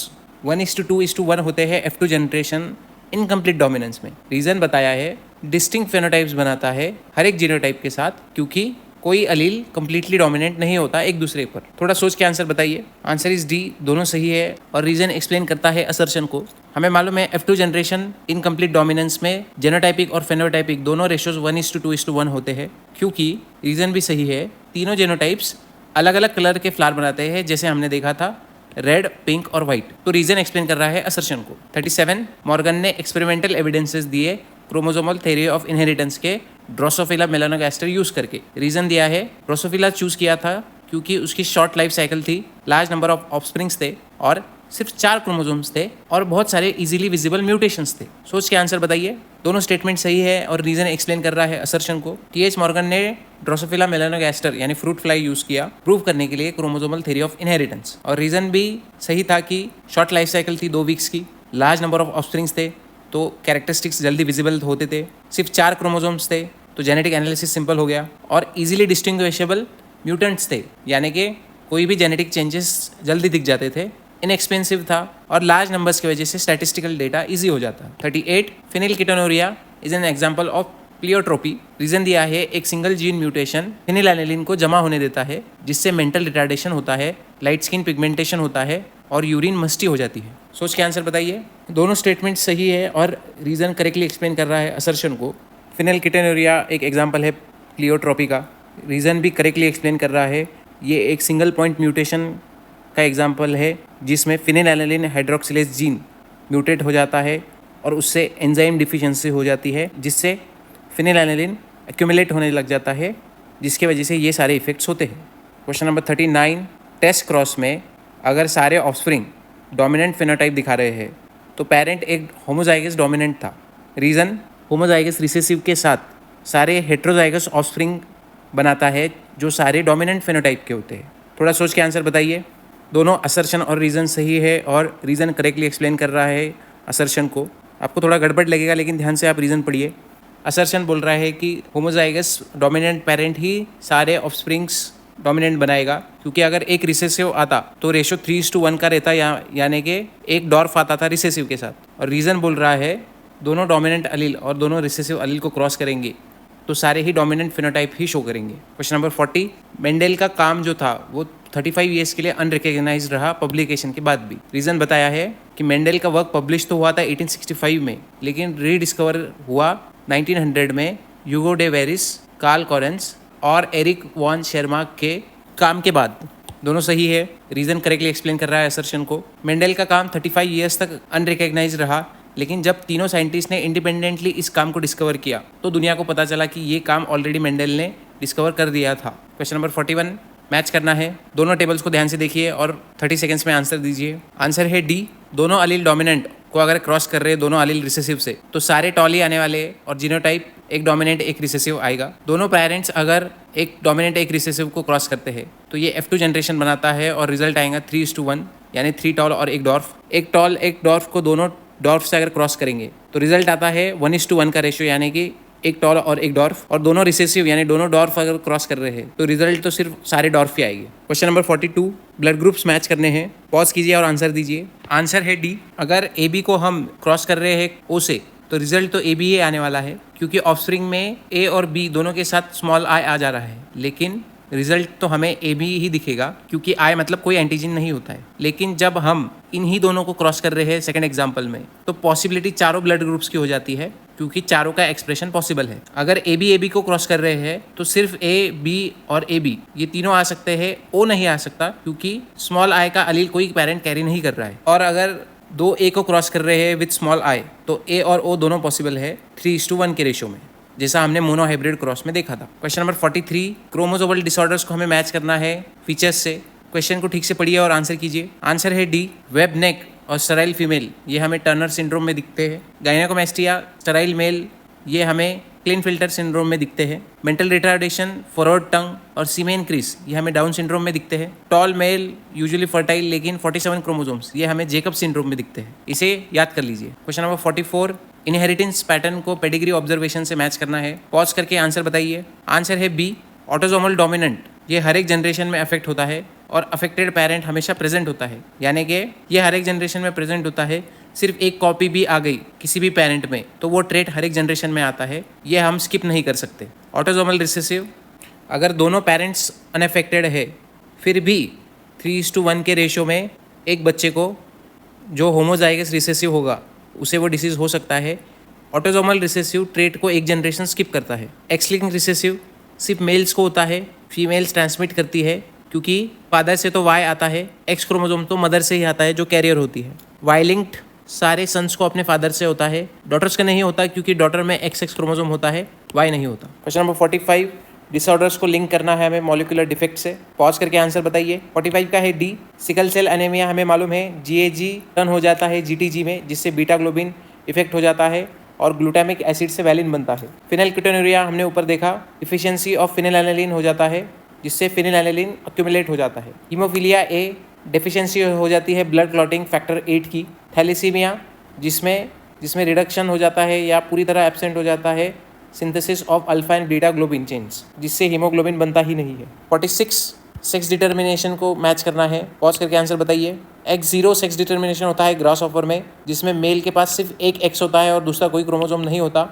Speaker 1: 1:2:1 होते हैं F2 जनरेशन इनकम्प्लीट डोमिनेंस में। रीज़न बताया है डिस्टिंक्ट फेनोटाइप्स बनाता है हर एक जीनोटाइप के साथ, क्योंकि कोई अलील कंप्लीटली डोमिनेंट नहीं होता एक दूसरे पर। थोड़ा सोच के आंसर बताइए। आंसर इज डी दोनों सही है, और रीज़न एक्सप्लेन करता है असर्शन को। हमें मालूम है F2 जनरेशन इनकम्प्लीट डोमिनेंस में जेनोटाइपिक और फेनोटाइपिक दोनों रेशियोज 1:2:1 होते हैं, क्योंकि रीज़न भी सही है तीनों जेनोटाइप्स अलग अलग कलर के फ्लावर बनाते हैं, जैसे हमने देखा था रेड, पिंक और वाइट। तो रीज़न एक्सप्लेन कर रहा है असर्शन को। 37 मॉर्गन ने एक्सपेरिमेंटल एविडेंसेस दिए क्रोमोसोमल थ्योरी ऑफ इनहेरिटेंस के ड्रोसोफिला मेलानोगास्टर यूज़ करके। रीज़न दिया है ड्रोसोफिला चूज़ किया था क्योंकि उसकी शॉर्ट लाइफ साइकिल थी, लार्ज नंबर ऑफ ऑफस्प्रिंग्स थे, और सिर्फ 4 क्रोमोसोम्स थे, और बहुत सारे इजीली विजिबल म्यूटेशंस थे। सोच के आंसर बताइए। दोनों स्टेटमेंट सही है, और रीज़न एक्सप्लेन कर रहा है असर्शन को। टीएच मॉर्गन ने ड्रोसोफिला मेलानोगास्टर यानी फ्रूट फ्लाई यूज़ किया प्रूव करने के लिए क्रोमोसोमल थ्योरी ऑफ इनहेरिटेंस, और रीज़न भी सही था कि शॉर्ट लाइफ साइकिल थी 2 वीक्स की, लार्ज नंबर ऑफ ऑफस्प्रिंग्स थे, तो कैरेक्टरिस्टिक्स जल्दी विजिबल होते थे, सिर्फ 4 क्रोमोसोम्स थे, तो जेनेटिक एनालिसिस सिंपल हो गया, और इजीली डिस्टिंग्विशेबल म्यूटेंट्स थे, यानी कि कोई भी जेनेटिक चेंजेस जल्दी दिख जाते थे, इनएक्सपेंसिव था, और लार्ज नंबर्स की वजह से स्टैटिस्टिकल डेटा इजी हो जाता। 38 phenylketonuria is an example of pleiotropy. Reason दिया है एक सिंगल जीन म्यूटेशन फिनिलएलानिन को जमा होने देता है, जिससे मेंटल रिटार्डेशन होता है, लाइट स्किन पिगमेंटेशन होता है, और यूरिन मस्टी हो जाती है। सोच के आंसर बताइए। दोनों स्टेटमेंट सही है, और रीज़न करेक्टली एक्सप्लेन कर रहा है असर्शन को। फिनिलकीटोनुरिया एक एग्जांपल है प्लियोट्रोपी का। रीज़न भी करेक्टली एक्सप्लेन कर रहा है। ये एक सिंगल पॉइंट म्यूटेशन का एग्जांपल है, जिसमें फिनिलएलानिन हाइड्रोक्सिलेज जीन म्यूटेट हो जाता है, और उससे एंजाइम डिफिशिएंसी हो जाती है, जिससे फिनिलएलानिन एक्यूमुलेट होने लग जाता है, जिसकी वजह से ये सारे इफेक्ट्स होते हैं। क्वेश्चन नंबर 39 टेस्ट क्रॉस में अगर सारे ऑफस्प्रिंग डोमिनेंट फिनोटाइप दिखा रहे हैं तो पेरेंट एक होमोजाइगस डोमिनेंट था। रीज़न, होमोजाइगस रिसेसिव के साथ सारे हेट्रोजाइगस ऑफस्प्रिंग बनाता है जो सारे डोमिनेंट फिनोटाइप के होते हैं। थोड़ा सोच के आंसर बताइए। दोनों असर्शन और रीज़न सही है और रीज़न करेक्टली एक्सप्लेन कर रहा है असर्शन को। आपको थोड़ा गड़बड़ लगेगा लेकिन ध्यान से आप रीज़न पढ़िए। असर्शन बोल रहा है कि होमोजाइगस डोमिनेंट पेरेंट ही सारे ऑफस्प्रिंग्स डोमिनेंट बनाएगा, क्योंकि अगर एक रिसेसिव आता तो रेशो 3:1 का रहता, यानी कि एक डॉर्फ आता था रिसेसिव के साथ। और रीज़न बोल रहा है दोनों डोमिनेंट अलील और दोनों रिसेसिव अलील को क्रॉस करेंगे तो सारे ही डोमिनेंट फिनोटाइप ही शो करेंगे। क्वेश्चन नंबर 40, मेंडेल का काम जो था वो 35 ईयर्स के लिए अनरिकग्नाइज्ड रहा पब्लिकेशन के बाद भी। रीज़न बताया है कि मेंडेल का वर्क पब्लिश तो हुआ था 1865 में, लेकिन रीडिस्कवर हुआ 1900 में Hugo de Vries, Carl Correns और एरिक वॉन शेरमार्क के काम के बाद। दोनों सही है। रीज़न करेक्टली एक्सप्लेन कर रहा है असर्शन को। मेंडेल का काम 35 ईयर्स तक अनरिकग्नाइज्ड रहा, लेकिन जब तीनों साइंटिस्ट ने इंडिपेंडेंटली इस काम को डिस्कवर किया तो दुनिया को पता चला कि ये काम ऑलरेडी मेंडेल ने डिस्कवर कर दिया था। क्वेश्चन नंबर 41, मैच करना है। दोनों टेबल्स को ध्यान से देखिए और 30 सेकंड्स में आंसर दीजिए। आंसर है डी। दोनों अलील डोमिनेंट को अगर क्रॉस कर रहे हैं दोनों अलील रिसेसिव से तो सारे टॉल ही आने वाले और जीनोटाइप एक डोमिनेंट एक रिसेसिव आएगा। दोनों पेरेंट्स अगर एक डोमिनेंट एक रिसेसिव को क्रॉस करते हैं तो ये F2 जनरेशन बनाता है और रिजल्ट आएगा 3:1, यानी 3 टॉल और एक डॉर्फ। एक टॉल एक डॉर्फ को दोनों डॉर्फ से अगर क्रॉस करेंगे तो रिजल्ट आता है 1:1 का रेशियो, यानी कि एक टॉल और एक डॉर्फ। और दोनों रिसेसिव यानी दोनों डॉर्फ अगर क्रॉस कर रहे हैं तो रिजल्ट तो सिर्फ सारे डॉर्फ ही आएंगे। Question number 42, blood groups match करने हैं। पॉज कीजिए और आंसर दीजिए। आंसर है डी। अगर ए बी को हम क्रॉस कर रहे हैं ओ से तो रिजल्ट तो ए बी ही आने वाला है, क्योंकि ऑफस्प्रिंग में ए और बी दोनों के साथ स्मॉल आई आ जा रहा है, लेकिन रिजल्ट तो हमें ए बी ही दिखेगा क्योंकि आई मतलब कोई एंटीजन नहीं होता है। लेकिन जब हम इन्हीं दोनों को क्रॉस कर रहे हैं सेकंड एग्जांपल में तो पॉसिबिलिटी चारों ब्लड ग्रुप्स की हो जाती है, क्योंकि चारों का एक्सप्रेशन पॉसिबल है। अगर ए बी को क्रॉस कर रहे हैं तो सिर्फ ए बी और ए बी ये तीनों आ सकते हैं, ओ नहीं आ सकता क्योंकि स्मॉल आई का अलील कोई पेरेंट कैरी नहीं कर रहा है। और अगर दो ए को क्रॉस कर रहे हैं विथ स्मॉल आई तो ए और ओ दोनों पॉसिबल है 3:1 के रेशियो में, जैसा हमने मोनोहाइब्रिड क्रॉस में देखा था। क्वेश्चन नंबर 43, क्रोमोसोमल डिसऑर्डर्स को हमें मैच करना है फीचर्स से। क्वेश्चन को ठीक से पढ़िए और आंसर कीजिए। आंसर है डी। वेब नेक और स्टेराइल फीमेल ये हमें टर्नर सिंड्रोम में दिखते हैं। गायनेकोमैस्टिया स्टेराइल मेल ये हमें क्लिनफिल्टर सिंड्रोम में दिखते हैं। मेंटल रिटार्डेशन, फॉरवर्ड टंग और सीमेन क्रीज ये हमें डाउन सिंड्रोम में दिखते हैं। टॉल मेल यूजुअली फर्टाइल लेकिन 47 क्रोमोसोम्स ये हमें जेकब सिंड्रोम में दिखते हैं। इसे याद कर लीजिए। क्वेश्चन नंबर 44, इनहेरिटेंस पैटर्न को पेडिग्री ऑब्जर्वेशन से मैच करना है। पॉज करके आंसर बताइए। आंसर है बी। ऑटोसोमल डोमिनेंट ये हर एक जनरेशन में अफेक्ट होता है और अफेक्टेड पेरेंट हमेशा प्रेजेंट होता है, यानी कि ये हर एक जनरेशन में प्रेजेंट होता है। सिर्फ एक कॉपी भी आ गई किसी भी पेरेंट में तो वो ट्रेट हर एक जनरेशन में आता है, ये हम स्किप नहीं कर सकते। ऑटोसोमल रिसेसिव, अगर दोनों पेरेंट्स अनअफेक्टेड है फिर भी 3:1 के रेशियो में एक बच्चे को जो होमोजाइगस रिसेसिव होगा उसे वो डिसीज़ हो सकता है। ऑटोसोमल रिसेसिव ट्रेट को एक जनरेशन स्किप करता है। एक्स लिंक्ड रिसेसिव सिर्फ मेल्स को होता है, फीमेल्स ट्रांसमिट करती है क्योंकि फादर से तो वाई आता है, एक्स क्रोमोसोम तो मदर से ही आता है जो कैरियर होती है। वाई लिंक्ड सारे सन्स को अपने फादर से होता है, डॉटर्स का नहीं होता क्योंकि डॉटर में एक्स क्रोमोसोम होता है, वाई नहीं होता। क्वेश्चन नंबर 45, डिसऑर्डर्स को लिंक करना है हमें मॉलिक्यूलर डिफेक्ट से। पॉज करके आंसर बताइए। 45 का है डी। सिकल सेल एनीमिया हमें मालूम है GAG टर्न हो जाता है GTG में, जिससे बीटा ग्लोबिन इफेक्ट हो जाता है और ग्लूटामिक एसिड से वैलिन बनता है। फिनाइलकीटोनुरिया हमने ऊपर देखा, डिफिशियंसी ऑफ फिनाइलएलानिन हो जाता है जिससे फिनाइलएलानिन अक्यूमुलेट हो जाता है। हीमोफीलिया ए डेफिशिएंसी हो जाती है ब्लड क्लॉटिंग फैक्टर 8 की। थैलेसीमिया जिसमें रिडक्शन हो जाता है या पूरी तरह एब्सेंट हो जाता है synthesis of alpha and beta globin chains, जिससे हीमोग्लोबिन बनता ही नहीं है। 46, सेक्स डिटर्मिनेशन को मैच करना है। पॉज करके आंसर बताइए। X0 सेक्स डिटर्मिनेशन होता है ग्रासहॉपर में, जिसमें मेल के पास सिर्फ एक X होता है और दूसरा कोई क्रोमोसोम नहीं होता।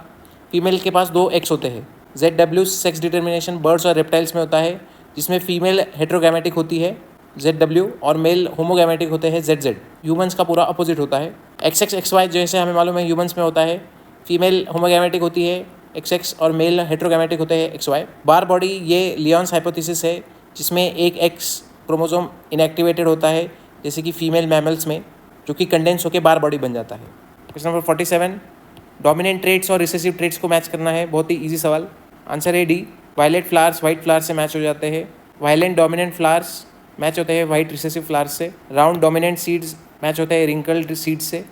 Speaker 1: फीमेल के पास 2 X होते हैं। ZW सेक्स डिटर्मिनेशन बर्ड्स और रेप्टाइल्स में होता है, जिसमें फीमेल हेट्रोगैमेटिक होती है ZW और मेल होमोगैमेटिक होते हैं ZZ। ह्यूमंस का पूरा अपोजिट होता है। XXXY जैसे हमें मालूम है ह्यूमंस में होता है, फीमेल होमोगैमेटिक होती है XX और मेल हेट्रोगैमेटिक होते हैं XY। बार बॉडी ये लियोन्स हाइपोथेसिस है जिसमें एक X क्रोमोसोम इनएक्टिवेटेड होता है जैसे कि फीमेल मैमल्स में, जो कि कंडेंस होकर बार बॉडी बन जाता है। क्वेश्चन नंबर 47, डोमिनेंट ट्रेट्स और रिसेसिव ट्रेट्स को मैच करना है। बहुत ही ईजी सवाल। आंसर है D. Violet flowers white flowers से मैच हो जाते हैं। वायलेंट डोमिनेंट फ्लावर्स मैच होते हैं वाइट रिसेसिव फ्लावर्स से। राउंड डोमिनेंट सीड्स मैच होते हैं रिंकल्ड सीड्स से।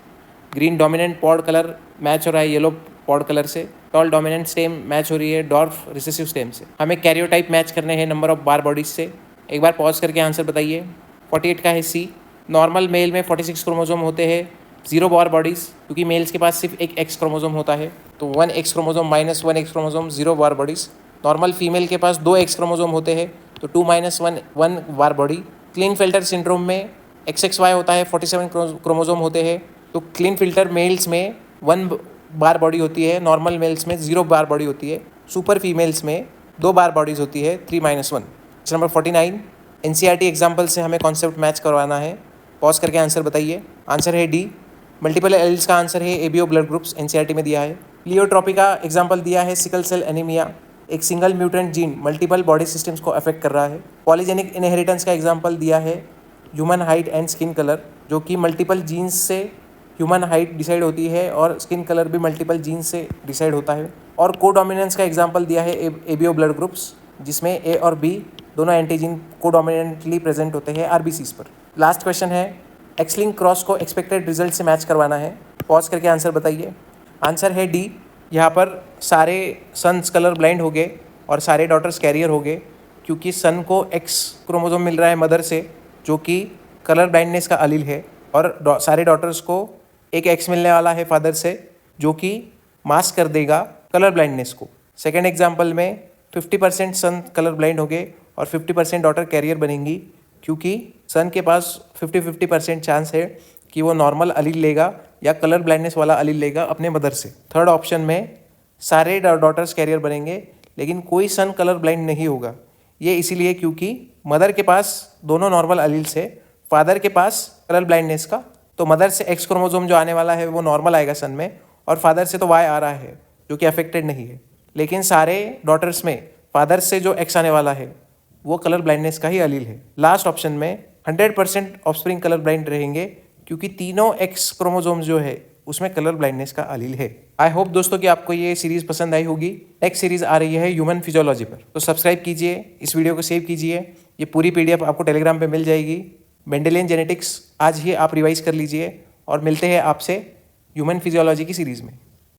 Speaker 1: Green dominant pod colour match हो रहा है येलो पॉड कलर से। टॉल डोमिनेंट स्टेम मैच हो रही है डॉर्फ रिसेसिव स्टेम से। हमें कैरियोटाइप मैच करने हैं नंबर ऑफ बार बॉडीज से। एक बार पॉज करके आंसर बताइए। 48 का है सी। नॉर्मल मेल में 46 क्रोमोसोम होते हैं, 0 बार बॉडीज़, क्योंकि मेल्स के पास सिर्फ एक एक्स क्रोमोसोम होता है, तो 1 x chromosome minus 1 x chromosome 0 बार बॉडीज़। नॉर्मल फीमेल के पास 2 एक्स क्रोमोसोम होते हैं, तो 2 माइनस 1 बार बॉडी। क्लीन फिल्टर सिंड्रोम में XXY होता है, 47 क्रोमोसोम होते हैं, तो क्लीन फिल्टर मेल्स में 1 बार बॉडी होती है, नॉर्मल मेल्स में 0 बार बॉडी होती है, सुपर फीमेल्स में 2 बार बॉडीज़ होती है, 3-1। नंबर 49 NCERT एग्जाम्पल से हमें कॉन्सेप्ट मैच करवाना है। पॉज करके आंसर बताइए। आंसर है डी, मल्टीपल एलील्स का आंसर है ABO ब्लड ग्रुप्स, NCERT में दिया है। प्लियोट्रॉपी का एग्जाम्पल दिया है सिकल सेल एनीमिया, एक single mutant gene multiple body systems को अफेक्ट कर रहा है। पॉलीजेनिक इनहेरिटेंस का एग्जाम्पल दिया है human height and skin colour, जो कि मल्टीपल जीन्स से ह्यूमन हाइट डिसाइड होती है और स्किन कलर भी मल्टीपल जीन्स से डिसाइड होता है। और कोडोमिनेंस का एग्जाम्पल दिया है ABO ब्लड ग्रुप्स, जिसमें A और B दोनों एंटीजीन कोडोमिनेंटली प्रेजेंट होते हैं RBCs पर। लास्ट क्वेश्चन है, एक्स-लिंक क्रॉस को एक्सपेक्टेड रिजल्ट से मैच करवाना है। पॉज करके आंसर बताइए। आंसर है डी, यहाँ पर सारे सन्स कलर ब्लाइंड हो गए और सारे डॉटर्स कैरियर हो गए, क्योंकि सन को एक्स क्रोमोसोम मिल रहा है मदर से, जो कि कलर ब्लाइंडनेस का अलील है, और सारे डॉटर्स को एक एक्स मिलने वाला है फादर से, जो कि मास्क कर देगा कलर ब्लाइंडनेस को। सेकेंड एग्जाम्पल में 50% सन कलर ब्लाइंड हो गए और 50% डॉटर कैरियर बनेंगी, क्योंकि सन के पास 50-50% चांस है कि वो नॉर्मल अलील लेगा या कलर ब्लाइंडनेस वाला अलील लेगा अपने मदर से। थर्ड ऑप्शन में सारे डॉटर्स कैरियर बनेंगे, लेकिन कोई सन कलर ब्लाइंड नहीं होगा। ये इसीलिए क्योंकि मदर के पास दोनों नॉर्मल अलील्स है, फादर के पास कलर ब्लाइंडनेस का, तो मदर से एक्स क्रोमोसोम जो आने वाला है वो नॉर्मल आएगा सन में, और फादर से तो वाई आ रहा है जो कि अफेक्टेड नहीं है। लेकिन सारे डॉटर्स में फादर से जो एक्स आने वाला है वो कलर ब्लाइंडनेस का ही अलील है। लास्ट ऑप्शन में 100% ऑफस्प्रिंग कलर ब्लाइंड रहेंगे, क्योंकि तीनों एक्स क्रोमोसोम्स जो है उसमें कलर ब्लाइंडनेस का अलील है। आई होप दोस्तों कि आपको ये सीरीज पसंद आई होगी। नेक्स्ट सीरीज आ रही है ह्यूमन फिजियोलॉजी पर, तो सब्सक्राइब कीजिए, इस वीडियो को सेव कीजिए। ये पूरी PDF आपको टेलीग्राम पे मिल जाएगी। मेंडेलियन जेनेटिक्स आज ही आप रिवाइज कर लीजिए, और मिलते हैं आपसे ह्यूमन फिजियोलॉजी की सीरीज़ में।